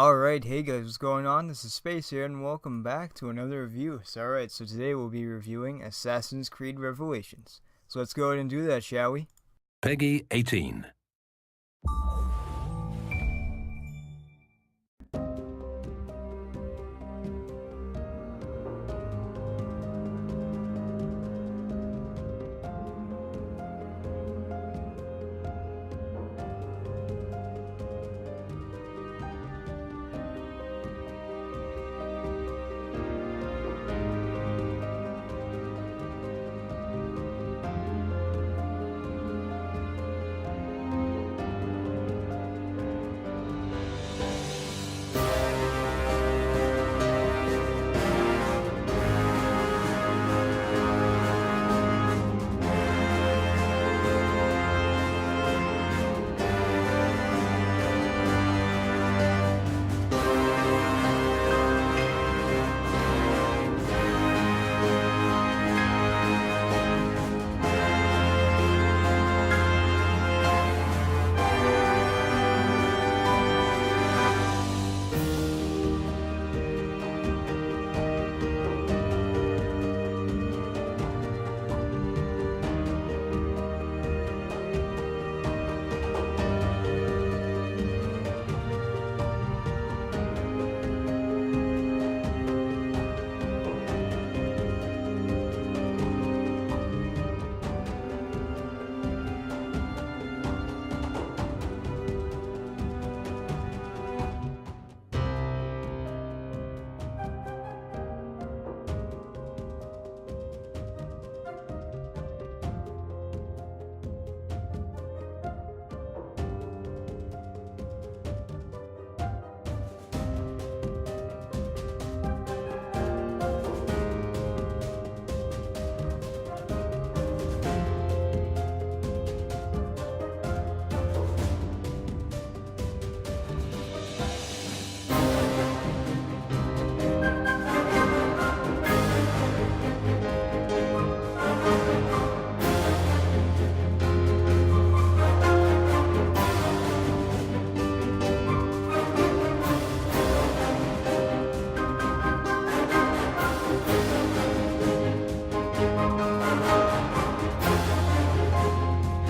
Alright, hey guys, what's going on? This is Space here, and welcome back to another review. Alright, so today we'll be reviewing Assassin's Creed Revelations. So let's go ahead and do that, shall we? Peggy 18.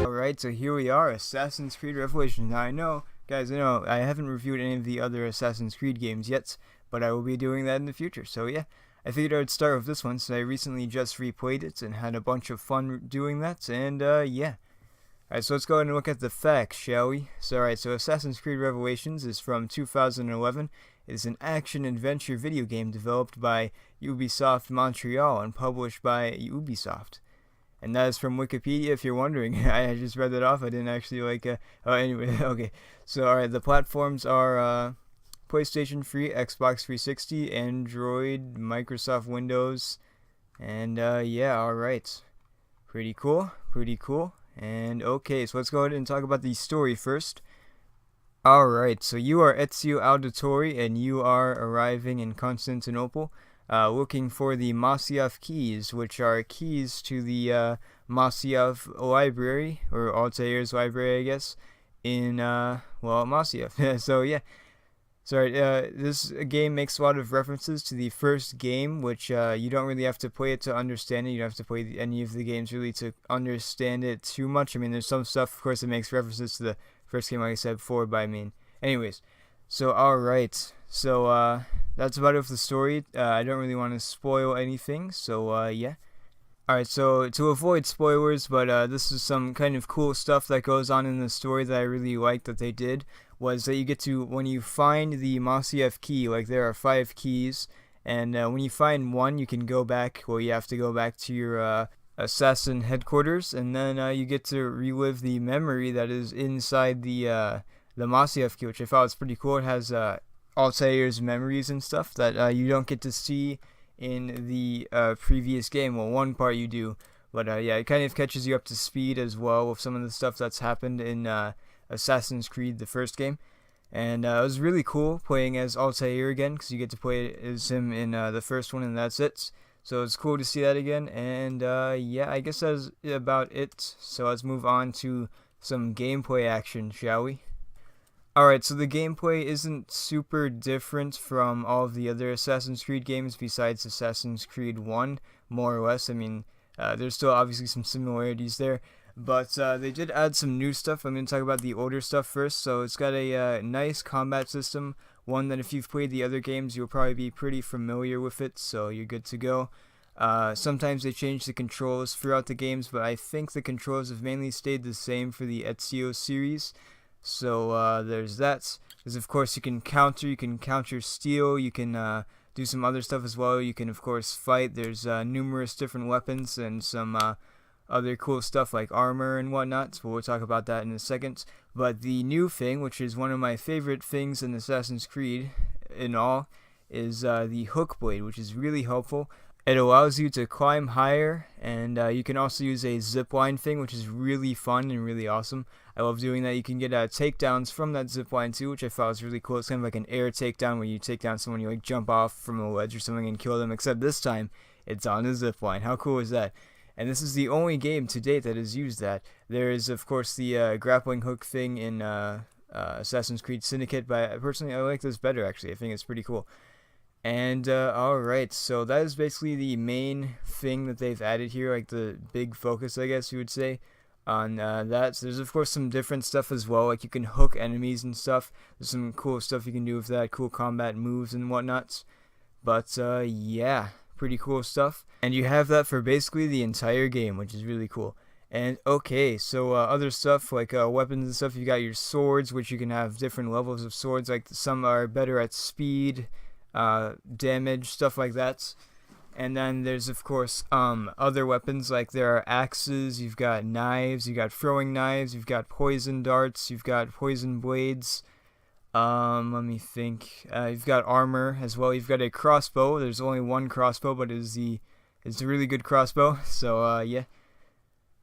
Alright, so here we are, Assassin's Creed Revelations. Now I know, guys, I haven't reviewed any of the other Assassin's Creed games yet, but I will be doing that in the future. So yeah, I figured I would start with this one since I recently just replayed it and had a bunch of fun doing that, and yeah. Alright, so let's go ahead and look at the facts, shall we? So Assassin's Creed Revelations is from 2011. It is an action-adventure video game developed by Ubisoft Montreal and published by Ubisoft. And that is from Wikipedia, if you're wondering. I just read that off. I didn't actually oh, anyway, okay. So, alright, the platforms are PlayStation 3, Xbox 360, Android, Microsoft Windows, and yeah, alright. Pretty cool, pretty cool. And okay, so let's go ahead and talk about the story first. Alright, so you are Ezio Auditore, and you are arriving in Constantinople. Looking for the Masyaf keys, which are keys to the Masyaf library, or Altair's library, I guess, in, Masyaf. So, yeah. Sorry, this game makes a lot of references to the first game, which you don't really have to play it to understand it. You don't have to play any of the games really to understand it too much. I mean, there's some stuff, of course, that makes references to the first game, like I said before, but I mean, anyways. So, alright. So, that's about it with the story. I don't really want to spoil anything, so yeah. Alright, so to avoid spoilers, but this is some kind of cool stuff that goes on in the story that I really liked that they did, was that you get to, when you find the Masyaf key, like there are 5 keys, and when you find one, you can go back, well, you have to go back to your assassin headquarters, and then you get to relive the memory that is inside the Masyaf key, which I thought was pretty cool. It has Altair's memories and stuff that you don't get to see in the previous game. Well, one part you do, but yeah, it kind of catches you up to speed as well with some of the stuff that's happened in Assassin's Creed, the first game. And it was really cool playing as Altair again, because you get to play as him in the first one, and that's it. So it's cool to see that again. And yeah, I guess that's about it. So let's move on to some gameplay action, shall we? Alright, so the gameplay isn't super different from all of the other Assassin's Creed games besides Assassin's Creed 1, more or less. I mean, there's still obviously some similarities there, but they did add some new stuff. I'm going to talk about the older stuff first. So it's got a nice combat system, one that if you've played the other games, you'll probably be pretty familiar with it, so you're good to go. Sometimes they change the controls throughout the games, but I think the controls have mainly stayed the same for the Ezio series. So there's that. Because of course you can counter steal, you can do some other stuff as well. You can of course fight. There's numerous different weapons and some other cool stuff like armor and whatnot. So we'll talk about that in a second. But the new thing, which is one of my favorite things in Assassin's Creed in all, is the hook blade, which is really helpful. It allows you to climb higher, and you can also use a zipline thing, which is really fun and really awesome. I love doing that. You can get takedowns from that zipline too, which I thought was really cool. It's kind of like an air takedown where you take down someone, you like jump off from a ledge or something and kill them, except this time it's on a zipline. How cool is that? And this is the only game to date that has used that. There is, of course, the grappling hook thing in Assassin's Creed Syndicate, but personally I like this better, actually. I think it's pretty cool. And alright, so that is basically the main thing that they've added here, like the big focus, I guess you would say, on that. So there's of course some different stuff as well, like you can hook enemies and stuff. There's some cool stuff you can do with that, cool combat moves and whatnot. But yeah, pretty cool stuff. And you have that for basically the entire game, which is really cool. And okay, so other stuff like weapons and stuff, you got your swords, which you can have different levels of swords, like some are better at speed, damage, stuff like that. And then there's of course other weapons, like there are axes, you've got knives, you've got throwing knives, you've got poison darts, you've got poison blades. Let me think. You've got armor as well. You've got a crossbow. There's only one crossbow, but it's a really good crossbow. So yeah.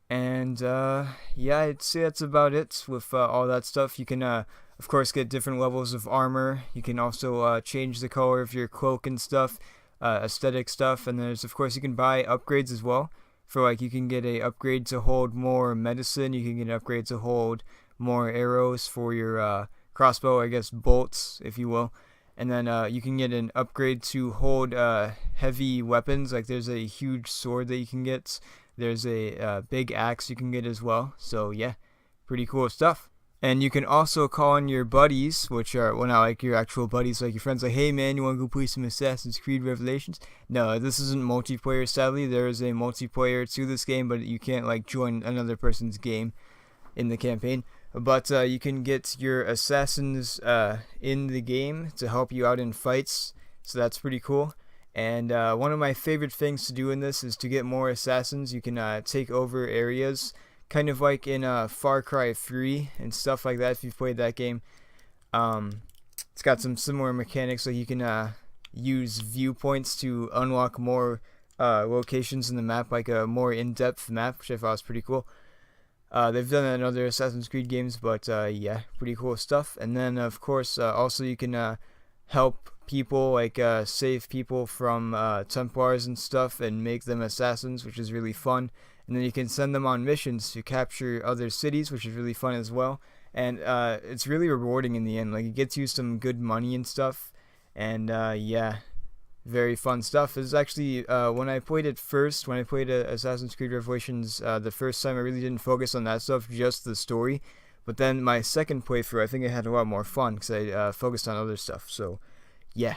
And yeah, I'd say that's about it with all that stuff. You can of course get different levels of armor. You can also change the color of your cloak and stuff, aesthetic stuff. And there's of course you can buy upgrades as well. For like you can get a upgrade to hold more medicine. You can get an upgrade to hold more arrows for your crossbow, I guess bolts, if you will. And then you can get an upgrade to hold heavy weapons. Like there's a huge sword that you can get. There's a big axe you can get as well. So yeah, pretty cool stuff. And you can also call on your buddies, which are, well, not like your actual buddies, like your friends, like, hey man, you want to go play some Assassin's Creed Revelations? No, this isn't multiplayer, sadly. There is a multiplayer to this game, but you can't like join another person's game in the campaign. But you can get your assassins in the game to help you out in fights, so that's pretty cool. And one of my favorite things to do in this is to get more assassins. You can take over areas, kind of like in Far Cry 3 and stuff like that, if you've played that game. It's got some similar mechanics, like you can use viewpoints to unlock more locations in the map, like a more in-depth map, which I thought was pretty cool. They've done that in other Assassin's Creed games, but yeah, pretty cool stuff. And then, of course, also you can help people, like save people from Templars and stuff and make them assassins, which is really fun. And then you can send them on missions to capture other cities, which is really fun as well. And it's really rewarding in the end. Like, it gets you some good money and stuff. And yeah, very fun stuff. It's actually, when I played it first, when I played Assassin's Creed Revelations the first time, I really didn't focus on that stuff, just the story. But then my second playthrough, I think I had a lot more fun because I focused on other stuff. So yeah.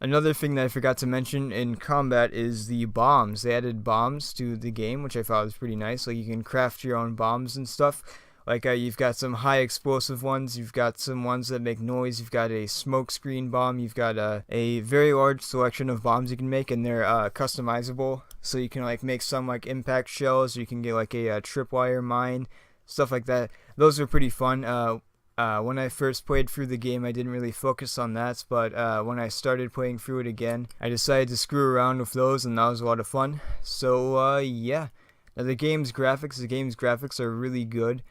Another thing that I forgot to mention in combat is the bombs. They added bombs to the game, which I thought was pretty nice. Like, you can craft your own bombs and stuff. Like, you've got some high explosive ones, you've got some ones that make noise, you've got a smoke screen bomb, you've got a very large selection of bombs you can make, and they're customizable. So you can like make some like impact shells, or you can get like a tripwire mine, stuff like that. Those are pretty fun. When I first played through the game, I didn't really focus on that, but when I started playing through it again, I decided to screw around with those, and that was a lot of fun. So yeah, now the game's graphics are really good.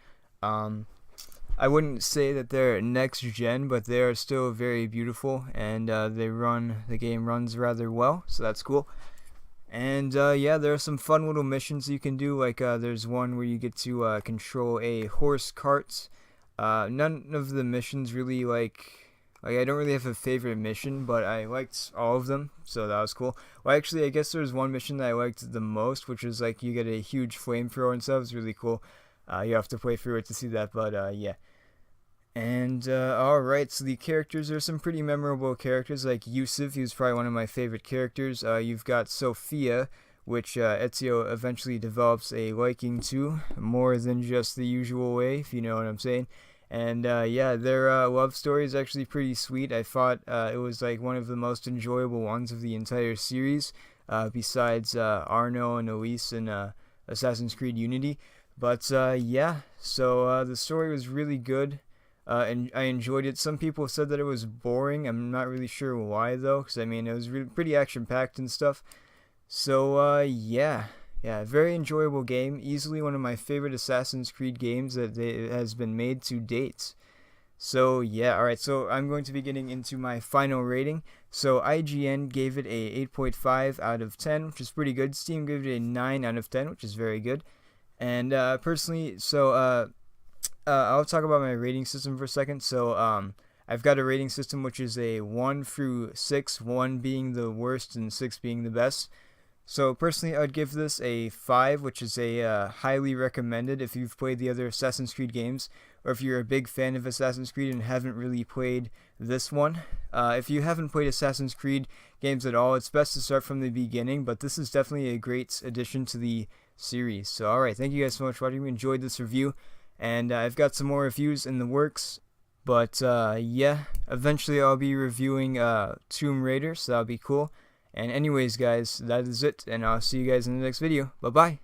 I wouldn't say that they're next gen, but they are still very beautiful, and the game runs rather well, so that's cool. And yeah, there are some fun little missions you can do. Like there's one where you get to control a horse cart. None of the missions really like I don't really have a favorite mission, but I liked all of them, so that was cool. Well, actually, I guess there was one mission that I liked the most, which is like you get a huge flamethrower and stuff. It's really cool. You have to play through it to see that, but yeah. And alright, so the characters are some pretty memorable characters, like Yusuf, who's probably one of my favorite characters. You've got Sophia, which Ezio eventually develops a liking to, more than just the usual way, if you know what I'm saying. And yeah, their love story is actually pretty sweet. I thought it was like one of the most enjoyable ones of the entire series, besides Arno and Elise in Assassin's Creed Unity. But yeah, so the story was really good. And I enjoyed it. Some people said that it was boring. I'm not really sure why though, because I mean it was really pretty action-packed and stuff. So yeah, very enjoyable game. Easily one of my favorite Assassin's Creed games that has been made to date. So yeah, alright, so I'm going to be getting into my final rating. So IGN gave it a 8.5 out of 10, which is pretty good. Steam gave it a 9 out of 10, which is very good. And personally, so I'll talk about my rating system for a second. So I've got a rating system which is a 1 through 6, 1 being the worst and 6 being the best. So personally, I would give this a 5, which is a highly recommended if you've played the other Assassin's Creed games, or if you're a big fan of Assassin's Creed and haven't really played this one. If you haven't played Assassin's Creed games at all, it's best to start from the beginning, but this is definitely a great addition to the series. So alright, thank you guys so much for watching. If you enjoyed this review, and I've got some more reviews in the works. But yeah, eventually I'll be reviewing Tomb Raider, so that'll be cool. And anyways guys, that is it, and I'll see you guys in the next video. Bye bye.